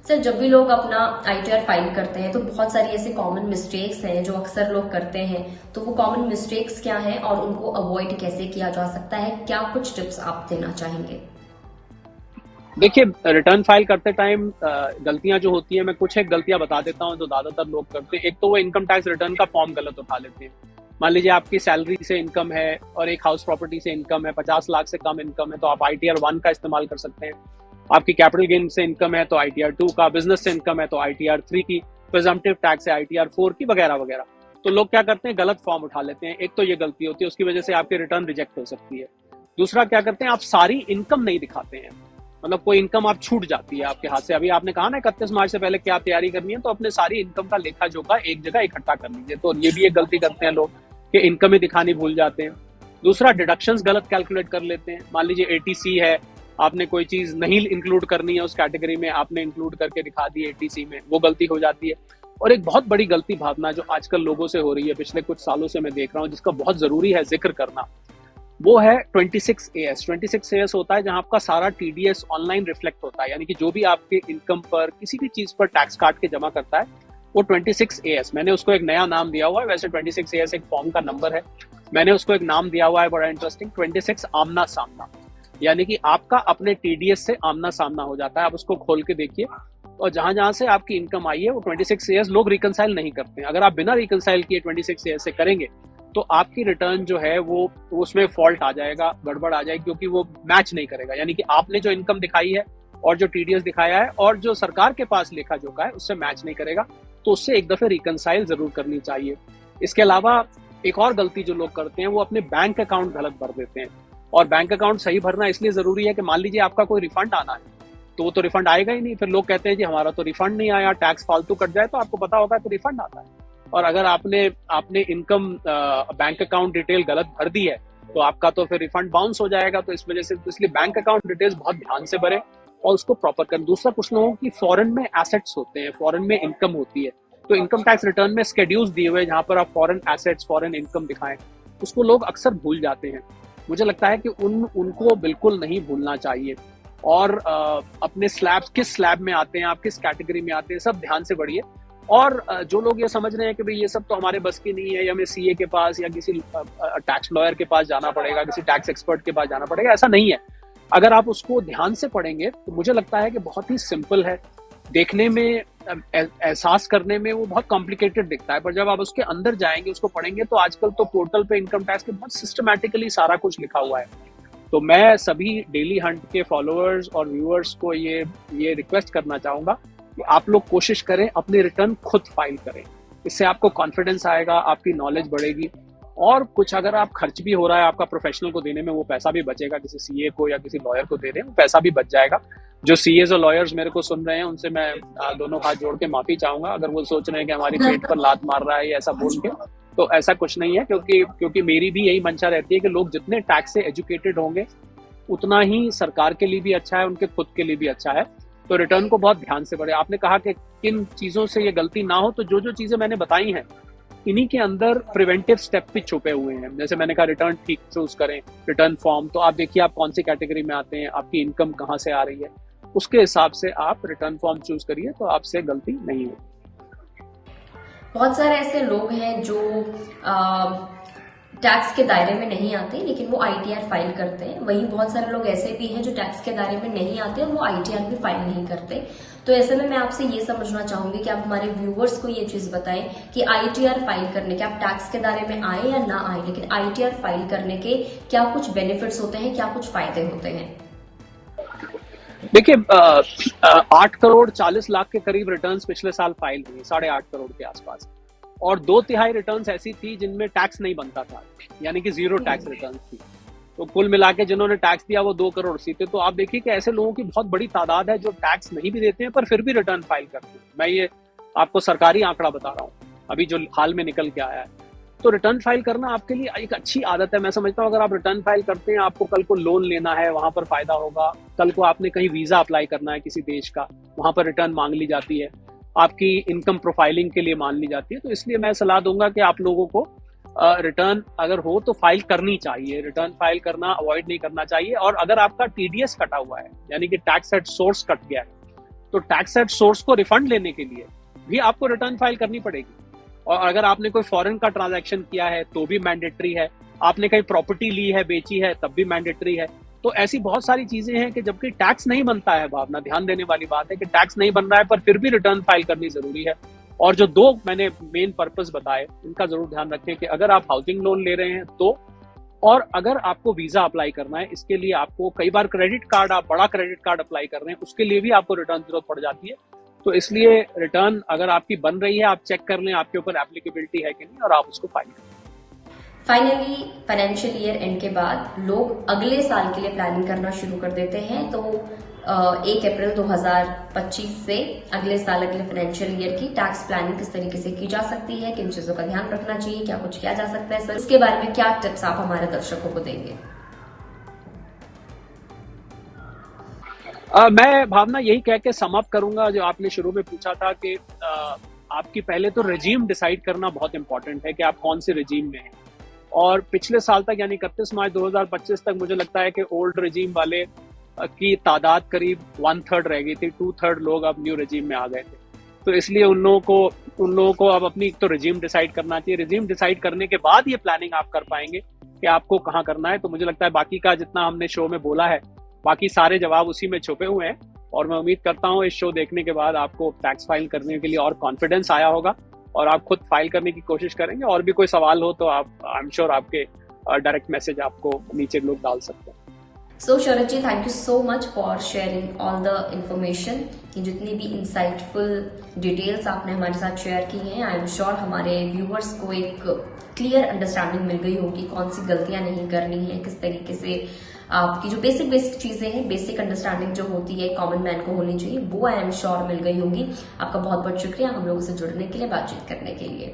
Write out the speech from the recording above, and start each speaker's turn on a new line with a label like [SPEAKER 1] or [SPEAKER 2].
[SPEAKER 1] Sir, जब भी लोग अपना आईटीआर फाइल करते हैं तो बहुत सारी ऐसे कॉमन मिस्टेक्स हैं जो अक्सर लोग करते हैं। तो वो कॉमन मिस्टेक्स क्या हैं और उनको अवॉइड कैसे किया जा सकता है? क्या कुछ टिप्स आप देना चाहेंगे?
[SPEAKER 2] देखिए, रिटर्न फाइल करते टाइम गलतियां जो होती हैं, मैं कुछ एक गलतियां बता देता हूं जो ज्यादातर लोग करते हैं। एक तो वो इनकम टैक्स रिटर्न का फॉर्म गलत उठा लेते हैं। मान लीजिए आपकी सैलरी से इनकम है और एक हाउस प्रॉपर्टी से इनकम है, 50 लाख से कम इनकम है तो आप ITR 1 का इस्तेमाल कर सकते हैं। आपकी कैपिटल गेन से इनकम है तो ITR 2 का, बिजनेस से इनकम है तो ITR 3 की, प्रिजम्पटिव टैक्स है ITR 4 की, वगैरह वगैरह। तो लोग क्या करते हैं, गलत फॉर्म उठा लेते हैं। एक तो ये गलती होती है, उसकी वजह से आपकी रिटर्न रिजेक्ट हो सकती है। दूसरा क्या करते हैं, आप सारी इनकम नहीं दिखाते हैं। मतलब कोई इनकम आप छूट जाती है आपके हाथ से। अभी आपने कहा ना 31 मार्च से पहले क्या तैयारी करनी है, तो अपने सारी इनकम का लेखा जोखा एक जगह इकट्ठा कर लीजिए। तो ये भी एक गलती करते हैं लोग कि इनकम ही दिखानी भूल जाते हैं। दूसरा, डिडक्शंस गलत कैलकुलेट कर लेते हैं। मान लीजिए ATC है, आपने कोई चीज नहीं इंक्लूड करनी है उस कैटेगरी में, आपने इंक्लूड करके दिखा दी ATC में, वो गलती हो जाती है। और एक बहुत बड़ी गलती भावना जो आजकल लोगों से हो रही है, पिछले कुछ सालों से मैं देख रहा हूँ, जिसका बहुत जरूरी है जिक्र करना, वो है 26AS। 26AS होता है जहां आपका सारा TDS ऑनलाइन रिफ्लेक्ट होता है। यानी कि जो भी आपके इनकम पर किसी भी चीज पर टैक्स काट के जमा करता है, वो 26AS। मैंने उसको एक नया नाम दिया हुआ है। वैसे 26AS एक फॉर्म का नंबर है, मैंने उसको एक नाम दिया हुआ है बड़ा इंटरेस्टिंग, 26 आमना सामना। यानी कि आपका अपने TDS से आमना सामना हो जाता है। आप उसको खोल के देखिए, और जहां जहां से आपकी इनकम आई है वो 26AS लोग रिकनसाइल नहीं करते हैं। अगर आप बिना रिकनसाइल किए 26AS से करेंगे तो आपकी रिटर्न जो है वो उसमें फॉल्ट आ जाएगा, गड़बड़ आ जाएगी, क्योंकि वो मैच नहीं करेगा। यानी कि आपने जो इनकम दिखाई है और जो TDS दिखाया है और जो सरकार के पास लेखा जोखा है उससे मैच नहीं करेगा। तो उससे एक दफे रिकनसाइल जरूर करनी चाहिए। इसके अलावा एक और गलती जो लोग करते हैं, वो अपने बैंक अकाउंट गलत भर देते हैं। और बैंक अकाउंट सही भरना इसलिए जरूरी है कि मान लीजिए आपका कोई रिफंड आना है, तो वो तो रिफंड आएगा ही नहीं। फिर लोग कहते हैं जी हमारा तो रिफंड नहीं आया, टैक्स फालतू कट जाए, तो आपको पता होगा कि रिफंड आता है। और अगर आपने इनकम बैंक अकाउंट डिटेल गलत भर दी है तो आपका तो फिर रिफंड बाउंस हो जाएगा। तो इस वजह से, तो इसलिए बैंक अकाउंट डिटेल्स बहुत ध्यान से भरें और उसको प्रॉपर करें। दूसरा, कुछ लोगों की फॉरेन में एसेट्स होते हैं, फॉरेन में इनकम होती है, तो इनकम टैक्स रिटर्न में स्केड्यूल्स दिए हुए जहां पर आप फॉरेन एसेट्स, फॉरेन इनकम दिखाएं, उसको लोग अक्सर भूल जाते हैं। मुझे लगता है कि उनको बिल्कुल नहीं भूलना चाहिए। और अपने स्लैब, किस स्लैब में आते हैं आप, किस कैटेगरी में आते हैं, सब ध्यान से बढ़िए। और जो लोग ये समझ रहे हैं कि भाई ये सब तो हमारे बस की नहीं है, या हमें CA के पास या किसी टैक्स लॉयर के पास जाना पड़ेगा, किसी टैक्स एक्सपर्ट के पास जाना पड़ेगा, ऐसा नहीं है। अगर आप उसको ध्यान से पढ़ेंगे तो मुझे लगता है कि बहुत ही सिंपल है। देखने में, एहसास करने में वो बहुत कॉम्प्लिकेटेड दिखता है, पर जब आप उसके अंदर जाएंगे, उसको पढ़ेंगे, तो आजकल तो पोर्टल पे इनकम टैक्स के बहुत सिस्टमैटिकली सारा कुछ लिखा हुआ है। तो मैं सभी डेली हंट के फॉलोअर्स और व्यूअर्स को ये रिक्वेस्ट करना चाहूंगा कि आप लोग कोशिश करें, अपनी रिटर्न खुद फाइल करें। इससे आपको कॉन्फिडेंस आएगा, आपकी नॉलेज बढ़ेगी। और कुछ अगर आप खर्च भी हो रहा है आपका प्रोफेशनल को देने में, वो पैसा भी बचेगा। किसी CA को या किसी लॉयर को दे रहे हैं, वो पैसा भी बच जाएगा। जो CAs और लॉयर्स मेरे को सुन रहे हैं, उनसे मैं दोनों हाथ जोड़ के माफी चाहूंगा अगर वो सोच रहे हैं कि हमारी पेट पर लात मार रहा है ऐसा बोल के। तो ऐसा कुछ नहीं है, क्योंकि मेरी भी यही मंशा रहती है कि लोग जितने टैक्स से एजुकेटेड होंगे उतना ही सरकार के लिए भी अच्छा है, उनके खुद के लिए भी अच्छा है। तो रिटर्न को बहुत ध्यान से पढ़े। आपने कहा कि किन चीजों से ये गलती ना हो, तो जो जो चीजें मैंने बताई हैं, इन्हीं के अंदर प्रिवेंटिव स्टेप भी छुपे हुए हैं। जैसे मैंने कहा, रिटर्न ठीक चूज करें, रिटर्न फॉर्म, तो आप देखिए आप कौन सी कैटेगरी में आते हैं, आपकी इनकम कहाँ से आ रही है, उसके हिसाब से आप रिटर्न फॉर्म चूज करिए, तो आपसे गलती नहीं होगी।
[SPEAKER 1] बहुत सारे ऐसे लोग हैं जो टैक्स के दायरे में नहीं आते लेकिन वो आईटीआर फाइल करते हैं। वहीं बहुत सारे लोग ऐसे भी हैं जो टैक्स के दायरे में नहीं आते और वो आईटीआर भी फाइल नहीं करते। तो ऐसे में मैं आपसे ये समझना चाहूंगी कि आप हमारे व्यूवर्स को ये चीज बताएं कि आईटीआर फाइल करने के, आप टैक्स के दायरे में आए या ना आए, लेकिन आईटीआर फाइल करने के क्या कुछ बेनिफिट्स होते हैं, क्या कुछ फायदे होते हैं?
[SPEAKER 2] देखिए, 8 करोड़ 40 लाख के करीब रिटर्न्स पिछले साल फाइल हुई, 8.5 करोड़ के आसपास। और 2/3 रिटर्न्स ऐसी थी जिनमें टैक्स नहीं बनता था, यानी कि 0 टैक्स रिटर्न थी। तो कुल मिला के जिन्होंने टैक्स दिया वो 2 करोड़ सी थे। तो आप देखिए कि ऐसे लोगों की बहुत बड़ी तादाद है जो टैक्स नहीं भी देते हैं पर फिर भी रिटर्न फाइल करते हैं। मैं ये आपको सरकारी आंकड़ा बता रहा हूँ, अभी जो हाल में निकल के आया है। तो रिटर्न फाइल करना आपके लिए एक अच्छी आदत है। मैं समझता हूँ अगर आप रिटर्न फाइल करते हैं, आपको कल को लोन लेना है, वहां पर फायदा होगा। कल को आपने कहीं वीजा अप्लाई करना है किसी देश का, वहां पर रिटर्न मांग ली जाती है, आपकी इनकम प्रोफाइलिंग के लिए मान ली जाती है। तो इसलिए मैं सलाह दूंगा कि आप लोगों को रिटर्न अगर हो तो फाइल करनी चाहिए, रिटर्न फाइल करना अवॉइड नहीं करना चाहिए। और अगर आपका TDS कटा हुआ है, यानी कि टैक्स एट सोर्स कट गया है, तो टैक्स एट सोर्स को रिफंड लेने के लिए भी आपको रिटर्न फाइल करनी पड़ेगी। और अगर आपने कोई फॉरेन का ट्रांजैक्शन किया है तो भी मैंडेटरी है, आपने कहीं प्रॉपर्टी ली है, बेची है, तब भी मैंडेटरी है। तो ऐसी बहुत सारी चीजें हैं कि जबकि टैक्स नहीं बनता है, भावना ध्यान देने वाली बात है कि टैक्स नहीं बन रहा है पर फिर भी रिटर्न फाइल करनी जरूरी है। और जो दो मैंने मेन पर्पस बताए इनका जरूर ध्यान रखें कि अगर आप हाउसिंग लोन ले रहे हैं तो, और अगर आपको वीजा अप्लाई करना है, इसके लिए आपको कई बार क्रेडिट कार्ड, आप बड़ा क्रेडिट कार्ड अप्लाई कर रहे हैं, उसके लिए भी आपको रिटर्न जरूरत पड़ जाती है। तो इसलिए रिटर्न अगर आपकी बन रही है, आप चेक कर लें आपके ऊपर एप्लीकेबिलिटी है कि नहीं, और आप उसको फाइल करें।
[SPEAKER 1] फाइनली फाइनेंशियल ईयर एंड के बाद लोग अगले साल के लिए प्लानिंग करना शुरू कर देते हैं। तो 1 अप्रैल 2025 से अगले साल, अगले फाइनेंशियल ईयर की टैक्स प्लानिंग किस तरीके से की जा सकती है, किन चीजों का ध्यान रखना चाहिए, क्या कुछ किया जा सकता है सर, इसके बारे में क्या टिप्स आप हमारे दर्शकों को देंगे?
[SPEAKER 2] मैं भावना यही कह के सम अप करूंगा जो आपने शुरू में पूछा था कि आपकी पहले तो रेजीम डिसाइड करना बहुत इंपॉर्टेंट है कि आप कौन से रेजीम में हैं। और पिछले साल तक यानी 31 मार्च 2025 तक मुझे लगता है कि ओल्ड रेजीम वाले की तादाद करीब 1/3 रह गई थी, 2/3 लोग अब न्यू रेजीम में आ गए थे। तो इसलिए उन लोगों को अब अपनी तो रेजीम डिसाइड करना चाहिए। रेजीम डिसाइड करने के बाद ये प्लानिंग आप कर पाएंगे कि आपको कहाँ करना है। तो मुझे लगता है बाकी का जितना हमने शो में बोला है, बाकी सारे जवाब उसी में छुपे हुए हैं। और मैं उम्मीद करता हूँ इस शो देखने के बाद आपको टैक्स फाइल करने के लिए और कॉन्फिडेंस आया होगा और आप खुद फाइल करने की कोशिश करेंगे। और भी कोई सवाल हो तो आप, आई एम श्योर आपके डायरेक्ट मैसेज आपको नीचे लोग डाल सकते हैं।
[SPEAKER 1] So Sharad ji, thank you so much for sharing all the information. ये जितनी भी इंसाइटफुल डिटेल्स आपने हमारे साथ शेयर की हैं, आई एम श्योर हमारे व्यूअर्स को एक क्लियर अंडरस्टैंडिंग मिल गई होगी कौन सी गलतियां नहीं करनी है, किस तरीके से आपकी जो बेसिक चीजें हैं, बेसिक अंडरस्टैंडिंग जो होती है कॉमन मैन को होनी चाहिए, वो आई एम श्योर मिल गई होगी। आपका बहुत बहुत शुक्रिया हम लोगों से जुड़ने के लिए, बातचीत करने के लिए।